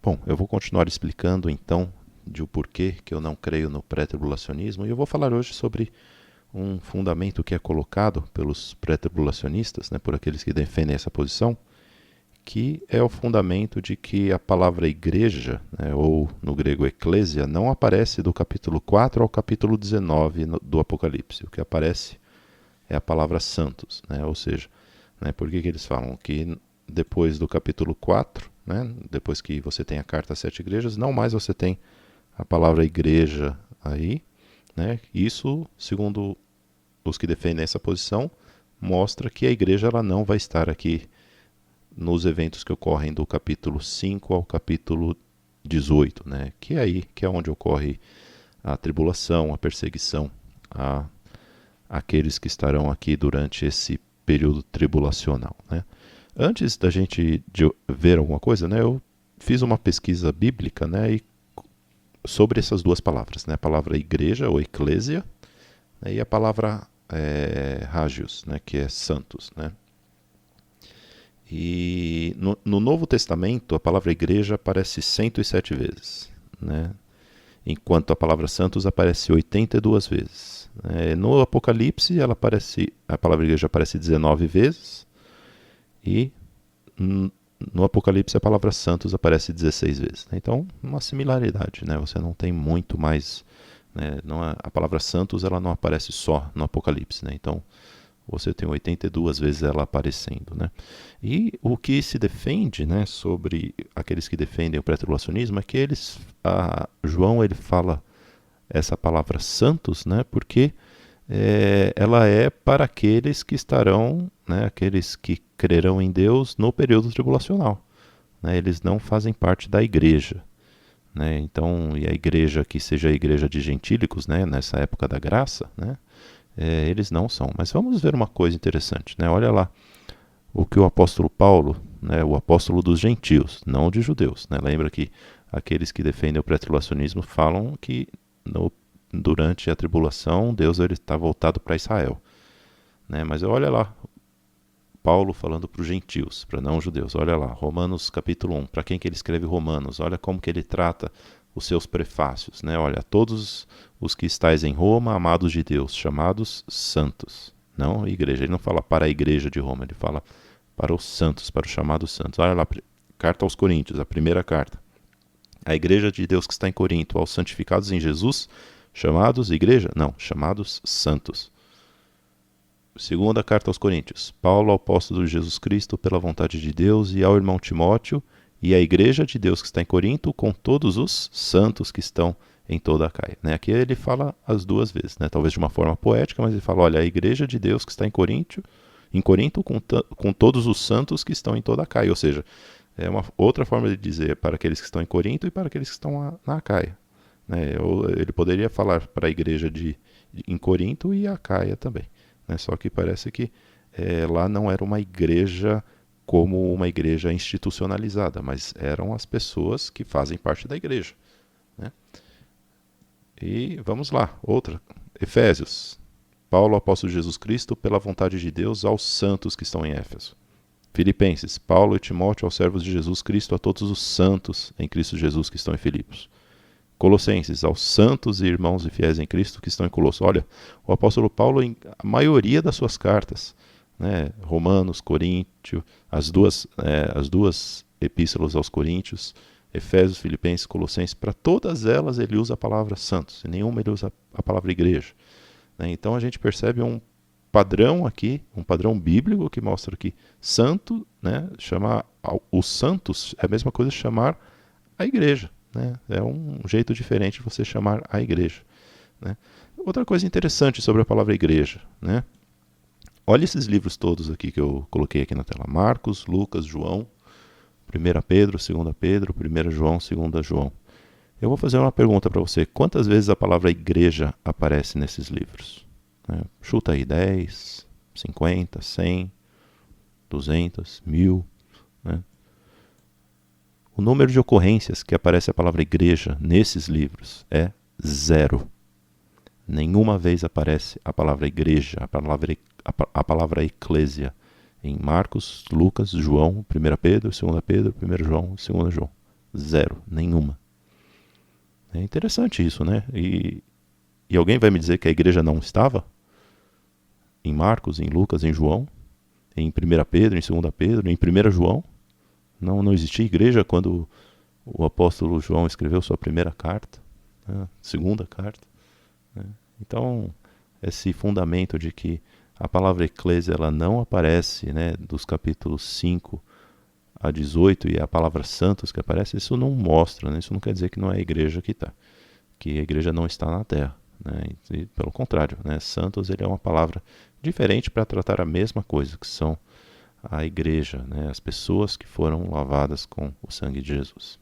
Bom, eu vou continuar explicando então de o porquê que eu não creio no pré-tribulacionismo e eu vou falar hoje sobre um fundamento que é colocado pelos pré-tribulacionistas, né, por aqueles que defendem essa posição, que é o fundamento de que a palavra igreja, né, ou no grego eclésia, não aparece do capítulo 4 ao capítulo 19 do Apocalipse. O que aparece é a palavra santos, né, ou seja, né, por que eles falam que depois do capítulo 4, né, depois que você tem a carta às 7 igrejas, não mais você tem a palavra igreja aí, né? Isso, segundo os que defendem essa posição, mostra que a igreja ela não vai estar aqui nos eventos que ocorrem do capítulo 5 ao capítulo 18, né? Que é aí que é onde ocorre a tribulação, a perseguição a aqueles que estarão aqui durante esse período tribulacional, né? Antes da gente ver alguma coisa, né, eu fiz uma pesquisa bíblica, né, e sobre essas duas palavras, né, a palavra igreja ou eclésia, né, e a palavra hagios, né, que é santos, né. E no Novo Testamento a palavra igreja aparece 107 vezes, né, enquanto a palavra santos aparece 82 vezes. No Apocalipse a palavra igreja aparece 19 vezes e no Apocalipse a palavra santos aparece 16 vezes. Então, uma similaridade, né? Você não tem muito mais, né? A palavra santos ela não aparece só no Apocalipse, né? Então, você tem 82 vezes ela aparecendo, né? E o que se defende, né, sobre aqueles que defendem o pré-tribulacionismo é que João ele fala essa palavra santos, né, porque ela é para aqueles que estarão, né, aqueles que crerão em Deus no período tribulacional, né, eles não fazem parte da igreja, né, então, e a igreja que seja a igreja de gentílicos, né, nessa época da graça, né, eles não são. Mas vamos ver uma coisa interessante, né, olha lá o que o apóstolo Paulo, né, o apóstolo dos gentios, não de judeus, né, lembra que aqueles que defendem o pré-tribulacionismo falam que durante a tribulação Deus está voltado para Israel, né? Mas olha lá, Paulo falando para os gentios, para não judeus, olha lá, Romanos capítulo 1, para quem que ele escreve Romanos, olha como que ele trata os seus prefácios, né? Olha, todos os que estáis em Roma, amados de Deus, chamados santos, não igreja, ele não fala para a igreja de Roma, ele fala para os santos, para os chamados santos. Olha lá, carta aos Coríntios, a primeira carta. A igreja de Deus que está em Corinto, aos santificados em Jesus, chamados igreja? Não, chamados santos. Segunda carta aos Coríntios. Paulo, apóstolo de Jesus Cristo, pela vontade de Deus, e ao irmão Timóteo, e à igreja de Deus que está em Corinto, com todos os santos que estão em toda a Caia. Né? Aqui ele fala as duas vezes, né? Talvez de uma forma poética, mas ele fala, olha, a igreja de Deus que está em Corinto com todos os santos que estão em toda a Caia. Ou seja, é uma outra forma de dizer para aqueles que estão em Corinto e para aqueles que estão na Acaia. Né? Ele poderia falar para a igreja em Corinto e a Acaia também. Né? Só que parece que lá não era uma igreja como uma igreja institucionalizada, mas eram as pessoas que fazem parte da igreja. Né? E vamos lá, outra. Efésios. Paulo, apóstolo de Jesus Cristo, pela vontade de Deus, aos santos que estão em Éfeso. Filipenses, Paulo e Timóteo aos servos de Jesus Cristo, a todos os santos em Cristo Jesus que estão em Filipos. Colossenses, aos santos e irmãos e fiéis em Cristo que estão em Colosso. Olha, o apóstolo Paulo, em a maioria das suas cartas, né, Romanos, Coríntios, as duas epístolas aos Coríntios, Efésios, Filipenses, Colossenses, para todas elas ele usa a palavra santos, e nenhuma ele usa a palavra igreja. Né? Então a gente percebe um padrão aqui, um padrão bíblico que mostra que santo, né, chamar os santos é a mesma coisa que chamar a igreja. Né? É um jeito diferente de você chamar a igreja. Né? Outra coisa interessante sobre a palavra igreja, né? Olha esses livros todos aqui que eu coloquei aqui na tela. Marcos, Lucas, João, 1 Pedro, 2 Pedro, 1 João, 2 João. Eu vou fazer uma pergunta para você. Quantas vezes a palavra igreja aparece nesses livros? Chuta aí, 10, 50, 100, 200, 1000. Né? O número de ocorrências que aparece a palavra igreja nesses livros é 0. Nenhuma vez aparece a palavra igreja, a palavra eclésia em Marcos, Lucas, João, 1 Pedro, 2 Pedro, 1 João, 2 João. Zero, nenhuma. É interessante isso, né? E alguém vai me dizer que a igreja não estava? Em Marcos, em Lucas, em João, em 1 Pedro, em 2 Pedro, em 1 João? Não existia igreja quando o apóstolo João escreveu sua primeira carta, né? Segunda carta, né? Então, esse fundamento de que a palavra eclésia ela não aparece, né, dos capítulos 5 a 18 e a palavra santos que aparece, isso não mostra, né? Isso não quer dizer que não é a igreja que está, que a igreja não está na terra, né? E, pelo contrário, né, santos ele é uma palavra diferente para tratar a mesma coisa, que são a igreja, né, as pessoas que foram lavadas com o sangue de Jesus.